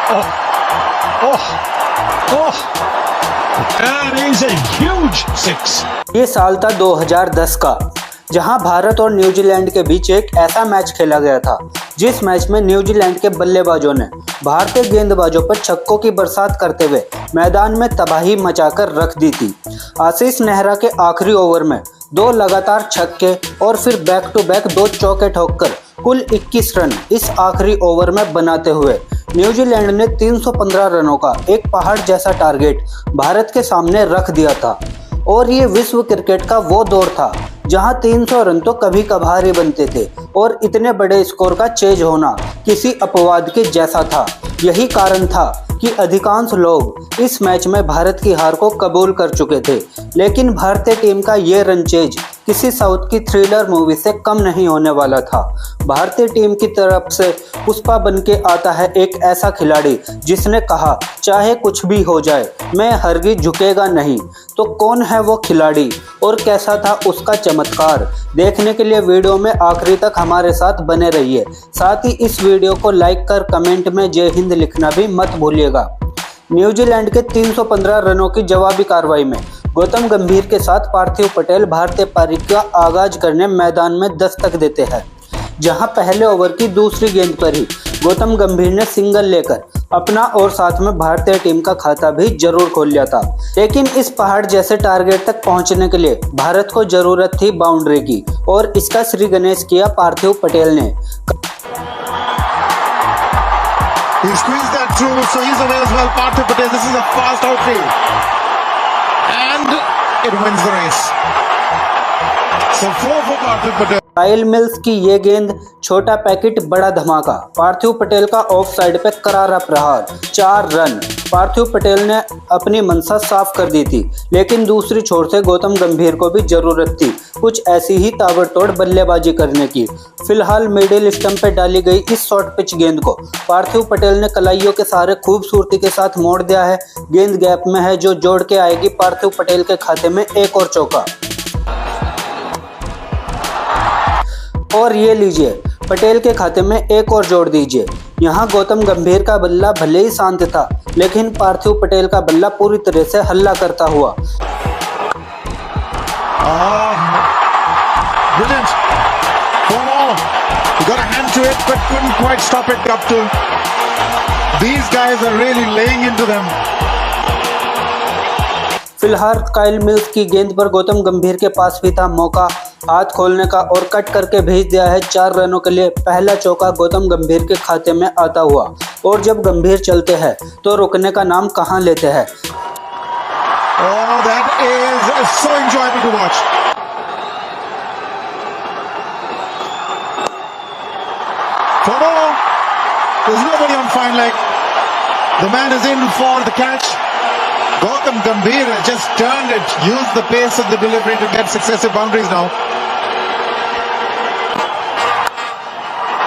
Oh, oh, oh. That is a huge six. ये साल था 2010 का, जहां भारत और न्यूजीलैंड के बीच एक ऐसा मैच खेला गया था जिस मैच में न्यूजीलैंड के बल्लेबाजों ने भारतीय गेंदबाजों पर छक्कों की बरसात करते हुए मैदान में तबाही मचाकर रख दी थी। आशीष नेहरा के आखिरी ओवर में 2 लगातार छक्के और फिर बैक टू बैक 2 चौके ठोककर कुल 21 रन इस आखिरी ओवर में बनाते हुए न्यूजीलैंड ने 315 रनों का एक पहाड़ जैसा टारगेट भारत के सामने रख दिया था। और ये विश्व क्रिकेट का वो दौर था जहां 300 रन तो कभी कभार ही बनते थे और इतने बड़े स्कोर का चेज होना किसी अपवाद के जैसा था। यही कारण था कि अधिकांश लोग इस मैच में भारत की हार को कबूल कर चुके थे, लेकिन भारतीय टीम का ये रन चेज किसी साउथ की थ्रिलर मूवी से कम नहीं होने वाला था। भारतीय टीम की तरफ से पुष्पा बन के आता है एक ऐसा खिलाड़ी जिसने कहा, चाहे कुछ भी हो जाए मैं हरगिज झुकेगा नहीं। तो कौन है वो खिलाड़ी और कैसा था उसका चमत्कार? देखने के लिए वीडियो में आखिरी तक हमारे साथ बने रहिए। साथ ही इस वीडियो को लाइक कर कमेंट में जय हिंद लिखना भी मत भूलिएगा। न्यूजीलैंड के 315 रनों की जवाबी कार्रवाई में गौतम गंभीर के साथ पार्थिव पटेल भारतीय पारी का आगाज करने मैदान में दस्तक देते हैं, जहां पहले ओवर की दूसरी गेंद पर ही गौतम गंभीर ने सिंगल लेकर अपना और साथ में भारतीय टीम का खाता भी जरूर खोल लिया था। लेकिन इस पहाड़ जैसे टारगेट तक पहुंचने के लिए भारत को जरूरत थी बाउंड्री की, और इसका श्री गणेश किया पार्थिव पटेल ने। He squeezed that through, so he's away as well. Parthiv Patel, this is a fast outfield. And it wins the race. So 4 for Parthiv Patel. Kyle mills की ये गेंद, छोटा पैकेट बड़ा धमाका। पार्थिव पटेल का ऑफ साइड पे करारा प्रहार, 4 रन। पार्थिव पटेल ने अपनी मंशा साफ कर दी थी, लेकिन दूसरी छोर से गौतम गंभीर को भी जरूरत थी कुछ ऐसी ही ताबड़तोड़ बल्लेबाजी करने की। फिलहाल मिडिल स्टंप पे डाली गई इस शॉर्ट पिच गेंद को पार्थिव पटेल ने कलाइयों के सहारे खूबसूरती के साथ मोड़ दिया है। गेंद गैप में है जो जोड़ के आएगी पार्थिव पटेल के खाते में एक और चौका। और ये लीजिए, पटेल के खाते में एक और जोड़ दीजिए। यहाँ गौतम गंभीर का बल्ला भले ही शांत था, लेकिन पार्थिव पटेल का बल्ला पूरी तरह से हल्ला करता हुआ। Brilliant. 4 more. He got a hand to it, but couldn't quite stop it up to. These guys are really laying into them. फिलहाल काइल मिल्स की गेंद पर गौतम गंभीर के पास भी था मौका हाथ खोलने का, और कट करके भेज दिया है 4 रनों के लिए। पहला चौका गौतम गंभीर के खाते में आता हुआ, और जब गंभीर चलते हैं तो रुकने का नाम कहां लेते हैं। Oh, that is so enjoyable to watch. For more, there's nobody on fine leg. The man is in for the catch. Gautam Gambhir has just turned it, used the pace of the delivery to get successive boundaries now.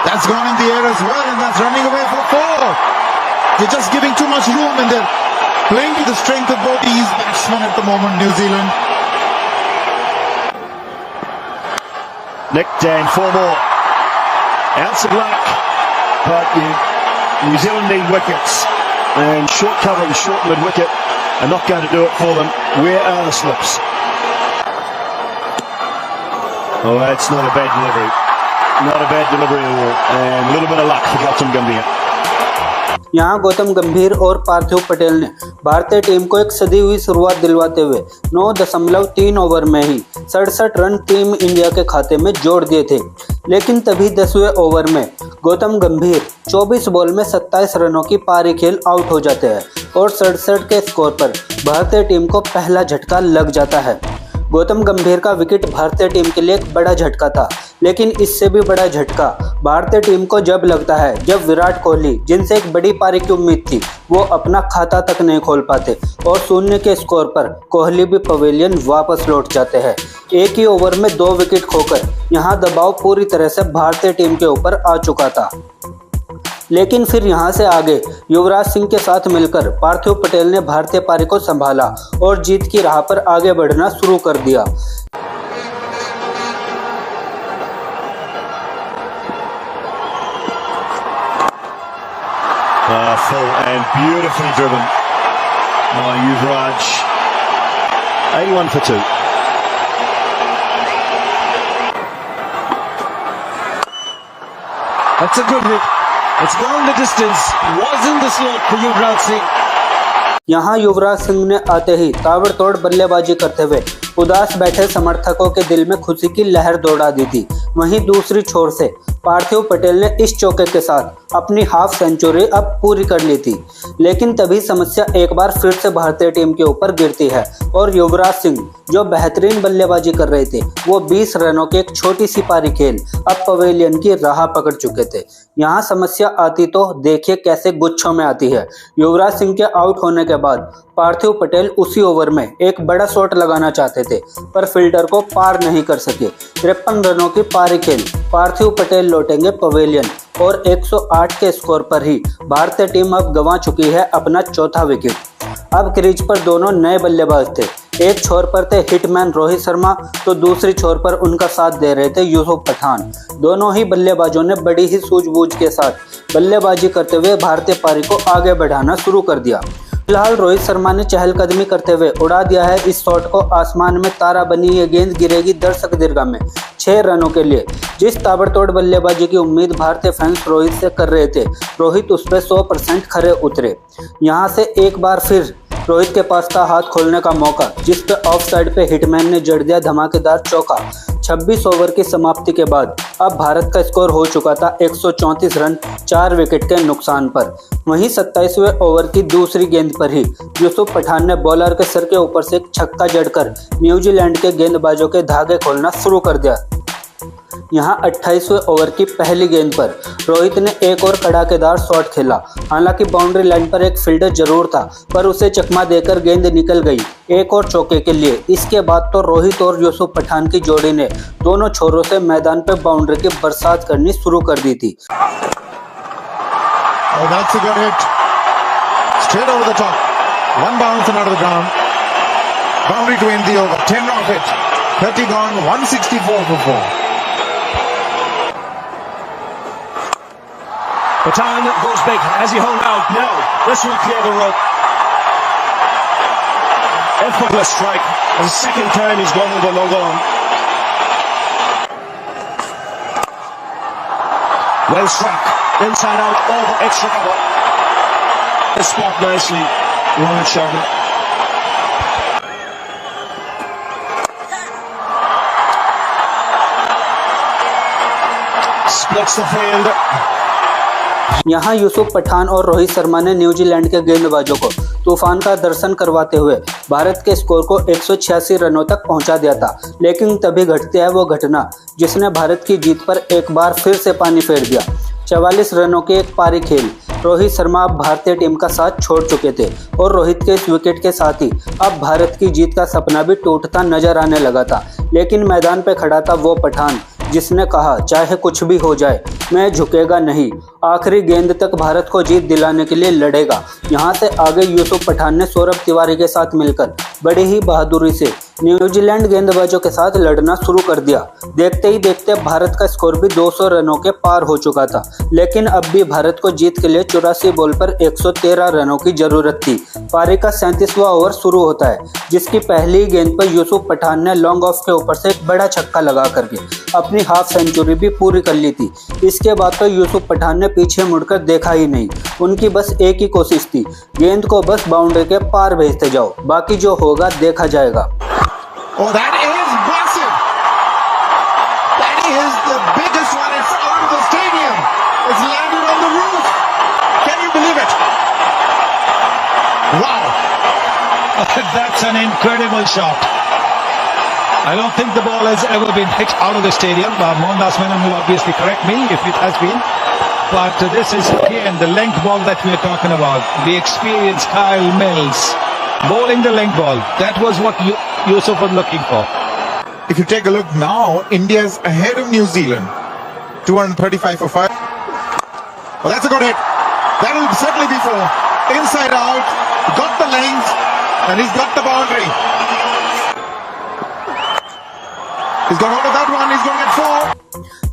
That's gone in the air as well, and that's running away for 4. They're just giving too much room, and they're playing to the strength of both these batsmen at the moment, New Zealand. Nicked down 4 more. Ounce of luck, but New Zealand need wickets, and short cover and short mid wicket are not going to do it for them. Where are the slips? Oh, that's not a bad delivery. Not a bad delivery at all, and a little bit of luck for Gautam Gambhir. यहाँ गौतम गंभीर और पार्थिव पटेल ने भारतीय team को एक सदी हुई शुरुआत दिलवाते हुए 9.3 ओवर में ही 67 रन टीम इंडिया के खाते में जोड़ दिए थे। लेकिन तभी 10वें ओवर में गौतम गंभीर 24 बॉल में 27 रनों की पारी खेल आउट हो जाते हैं, और 67 के स्कोर पर भारतीय टीम को पहला झटका लग जाता है। गौतम गंभीर का विकेट भारतीय टीम के लिए एक बड़ा झटका था, लेकिन इससे भी बड़ा झटका भारतीय टीम को जब लगता है जब विराट कोहली, जिनसे एक बड़ी पारी की उम्मीद थी, वो अपना खाता तक नहीं खोल पाते, और 0 के स्कोर पर कोहली भी पवेलियन वापस लौट जाते हैं। एक ही ओवर में 2 विकेट खोकर यहाँ दबाव पूरी तरह से भारतीय टीम के ऊपर आ चुका था। लेकिन फिर यहां से आगे युवराज सिंह के साथ मिलकर पार्थिव पटेल ने भारतीय पारी को संभाला और जीत की राह पर आगे बढ़ना शुरू कर दिया। Full and beautifully driven by Yuvraj. 81 for 2. That's a good hit. It's gone the distance. Wasn't the slope for Yuvraj Singh. यहाँ युवराज सिंह ने आते ही ताबड़तोड़ बल्लेबाजी करते हुए उदास बैठे समर्थकों के दिल में खुशी की लहर दौड़ा दी थी। वहीं दूसरी छोर से पार्थिव पटेल ने इस चौके के साथ अपनी हाफ सेंचुरी अब पूरी कर ली थी। लेकिन तभी समस्या एक बार फिर से भारतीय टीम के ऊपर गिरती है और युवराज सिंह जो बेहतरीन बल्लेबाजी कर रहे थे वो 20 रनों की एक छोटी सी पारी खेल अब पवेलियन की राह पकड़ चुके थे। यहाँ समस्या आती तो देखिए कैसे गुच्छों में आती है। युवराज सिंह के आउट होने के बाद पार्थिव पटेल उसी ओवर में एक बड़ा शॉट लगाना चाहते थे पर फील्डर को पार नहीं कर सके। 53 रनों की पारी खेल पार्थिव पटेल लौटेंगे पवेलियन और 108 के स्कोर पर ही भारतीय टीम अब गंवा चुकी है अपना चौथा विकेट। अब क्रीज पर दोनों नए बल्लेबाज थे। एक छोर पर थे हिटमैन रोहित शर्मा तो दूसरी छोर पर उनका साथ दे रहे थे यूसुफ पठान। दोनों ही बल्लेबाजों ने बड़ी ही सूझबूझ के साथ बल्लेबाजी करते हुए भारतीय पारी को आगे बढ़ाना शुरू कर दिया। फिलहाल रोहित शर्मा ने चहलकदमी करते हुए उड़ा दिया है इस शॉट को। आसमान में तारा बनी ये गेंद गिरेगी दर्शक दीर्घा में 6 रनों के लिए। जिस ताबड़तोड़ बल्लेबाजी की उम्मीद भारतीय फैंस रोहित से कर रहे थे, रोहित उस पर 100% खरे उतरे। यहाँ से एक बार फिर रोहित के पास था हाथ खोलने का मौका, जिस पे ऑफ साइड पे हिटमैन ने जड़ दिया धमाकेदार चौका। 26 ओवर की समाप्ति के बाद अब भारत का स्कोर हो चुका था 134 रन 4 विकेट के नुकसान पर। वहीं 27वें ओवर की दूसरी गेंद पर ही यूसुफ पठान ने बॉलर के सर के ऊपर से एक छक्का जड़कर न्यूजीलैंड के गेंदबाजों के धागे खोलना शुरू कर दिया। यहाँ 28वें ओवर की पहली गेंद पर रोहित ने एक और कड़ाकेदार शॉट खेला। हालांकि बाउंड्री लाइन पर एक फील्डर जरूर था पर उसे चकमा देकर गेंद निकल गई एक और चौके के लिए। इसके बाद तो रोहित और यूसुफ पठान की जोड़ी ने दोनों छोरों से मैदान पर बाउंड्री की बरसात करनी शुरू कर दी थी। Oh, that's a good hit. Straight over the top. One bounce and out of the ground. Boundary to end the over. 10 off it. 30 gone. 164 for 4. Patan goes big. Has he hold out? No, this will clear the rope. Effortless strike. The second time he's gone over long on. Well struck. Inside out, over, extra cover. The spot nicely, Rohit Sharma. Splits the field. यहाँ यूसुफ पठान और रोहित शर्मा ने New Zealand के गेंदबाजों को तूफान का दर्शन करवाते हुए भारत के स्कोर को 186 रनों तक पहुंचा दिया था। लेकिन तभी घटती है वो घटना जिसने भारत की जीत पर एक बार फिर से पानी फेर दिया। 44 रनों की एक पारी खेल रोहित शर्मा अब भारतीय टीम का साथ छोड़ चुके थे और रोहित के इस विकेट के साथ ही अब भारत की जीत का सपना भी टूटता नजर आने लगा था। लेकिन मैदान पे खड़ा था वो पठान जिसने कहा चाहे कुछ भी हो जाए मैं झुकेगा नहीं, आखिरी गेंद तक भारत को जीत दिलाने के लिए लड़ेगा। यहाँ से आगे यूसुफ पठान ने सौरभ तिवारी के साथ मिलकर बड़ी ही बहादुरी से न्यूजीलैंड गेंदबाजों के साथ लड़ना शुरू कर दिया। देखते ही देखते भारत का स्कोर भी 200 रनों के पार हो चुका था। लेकिन अब भी भारत को जीत के लिए 84 बॉल पर 113 रनों की जरूरत थी। पारी का 37वां ओवर शुरू होता है जिसकी पहली गेंद पर यूसुफ पठान ने लॉन्ग ऑफ के ऊपर से एक बड़ा छक्का लगा करके अपनी हाफ सेंचुरी भी पूरी कर ली थी। इसके बाद तो यूसुफ पठान ने पीछे मुड़कर देखा ही नहीं। उनकी बस एक ही कोशिश थी, गेंद को बस बाउंड्री के पार भेजते जाओ, बाकी जो होगा देखा जाएगा। Oh, that is massive. That is the biggest one. It's out of the stadium. It's landed on the roof. Can you believe it? Wow. That's an incredible shot. I don't think the ball has ever been hit out of the stadium. Mohandas Menon will obviously correct me if it has been. But this is again the length ball that we are talking about. The experienced Kyle Mills bowling the length ball. That was what Yusuf was looking for. If you take a look now, India is ahead of New Zealand. 235 for 5. Well, that's a good hit. That will certainly be 4. Inside out. Got the length. And he's got the boundary. He's got hold of that one. He's going to get 4.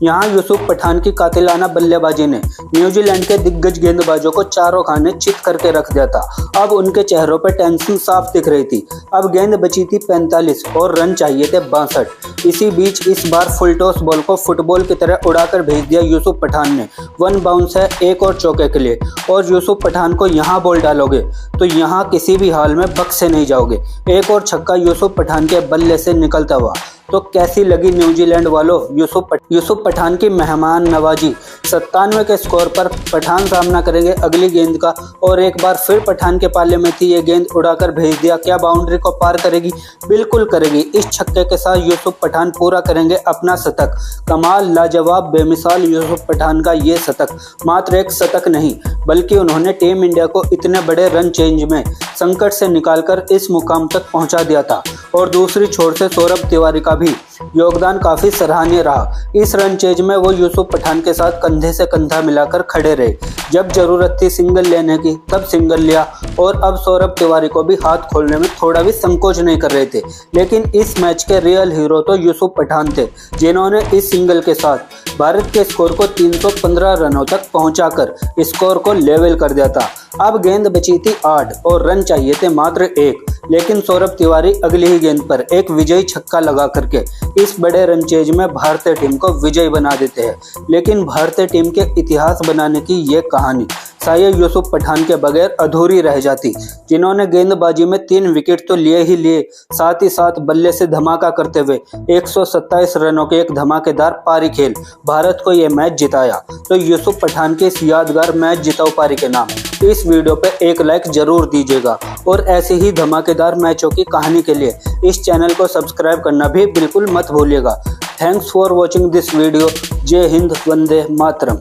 यहाँ यूसुफ पठान की कातिलाना बल्लेबाजी ने New Zealand के दिग्गज गेंदबाजों को चारों खाने चित करके रख दिया था। अब उनके चेहरों पर टेंशन साफ दिख रही थी। अब गेंद बची थी 45 और रन चाहिए थे 62। इसी बीच इस बार फुल टॉस बॉल को फुटबॉल की तरह उड़ाकर भेज दिया यूसुफ पठान ने। 1 बाउंस है एक और चौके के लिए, और यूसुफ पठान को यहाँ बॉल डालोगे तो यहाँ किसी भी हाल में बक्से नहीं जाओगे। एक और छक्का यूसुफ पठान के बल्ले से निकलता हुआ। तो कैसी लगी न्यूजीलैंड वालों यूसुफ पठान की मेहमान नवाजी। 97 के स्कोर पर पठान सामना करेंगे अगली गेंद का, और एक बार फिर पठान के पाले में थी ये गेंद, उड़ाकर भेज दिया। क्या बाउंड्री को पार करेगी? बिल्कुल करेगी। इस छक्के के साथ यूसुफ पठान पूरा करेंगे अपना शतक। कमाल, लाजवाब, बेमिसाल यूसुफ पठान का ये शतक मात्र एक शतक नहीं, बल्कि उन्होंने टीम इंडिया को इतने बड़े रन चेंज में संकट से निकालकर इस मुकाम तक पहुंचा दिया था। और दूसरी छोर से सौरभ तिवारी का भी योगदान काफी सराहनीय रहा। इस रन चेज में वो यूसुफ पठान के साथ कंधे से कंधा मिलाकर खड़े रहे। जब जरूरत थी सिंगल लेने की तब सिंगल लिया, और अब सौरभ तिवारी को भी हाथ खोलने में थोड़ा भी संकोच नहीं कर रहे थे। लेकिन इस मैच के रियल हीरो तो यूसुफ पठान थे, जिन्होंने इस सिंगल के साथ भारत के स्कोर को 315 रनों तक पहुंचाकर स्कोर को लेवल कर दिया था। अब गेंद बची थी 8 और रन चाहिए थे मात्र 1, लेकिन सौरभ तिवारी अगली ही गेंद पर एक विजयी छक्का लगा करके इस बड़े रन चेज में भारतीय टीम को विजयी बना देते हैं। लेकिन भारतीय टीम के इतिहास बनाने की ये कहानी शायद यूसुफ पठान के बगैर अधूरी रह जाती, जिन्होंने गेंदबाजी में 3 विकेट तो लिए ही लिए, साथ ही साथ बल्ले से धमाका करते हुए 127 रनों के एक धमाकेदार पारी खेल भारत को ये मैच जिताया। तो यूसुफ पठान के इस यादगार मैच जिताओ पारी के नाम इस वीडियो पे एक लाइक जरूर दीजिएगा, और ऐसे ही धमाकेदार मैचों की कहानी के लिए इस चैनल को सब्सक्राइब करना भी बिल्कुल मत भूलिएगा। Thanks for watching this video. जय हिंद, वंदे मातरम।